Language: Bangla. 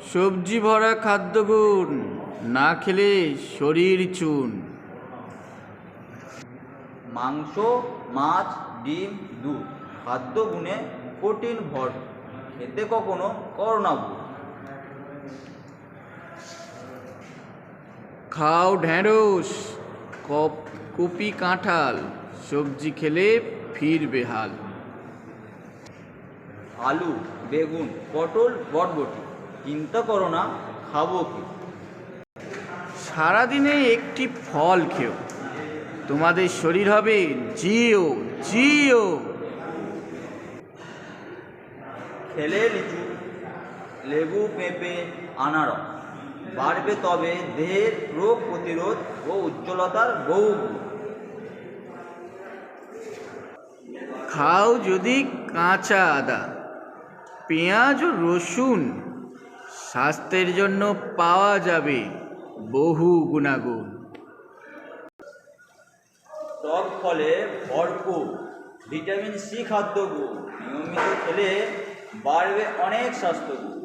সবজি ভরা খাদ্যগুণ, না খেলে শরীর চুন। মাংস, মাছ, ডিম, দুধ খাদ্য গুণে প্রোটিন ভর, খেতে কখনো করো না ভুল। খাও ঢেঁড়স, কপি, কাঁঠাল, সবজি খেলে ফিরবে হাল। আলু, বেগুন, পটল, বরবটি চিন্তা করো না খাবো কি। সারাদিনে একটি ফল খেও, তোমাদের শরীর হবে জিও জিও। খেলে লিচু, লেবু, পেঁপে, আনারস বাড়বে তবে দেহের রোগ প্রতিরোধ ও উজ্জ্বলতার বহু গুণ। খাও যদি কাঁচা আদা, পেঁয়াজ ও রসুন, স্বাস্থ্যের জন্য পাওয়া যাবে বহু গুণাগুণ। টক ফলে ভরপুর ভিটামিন সি খাদ্যগুণ, নিয়মিত খেলে বাড়বে অনেক স্বাস্থ্যগুণ।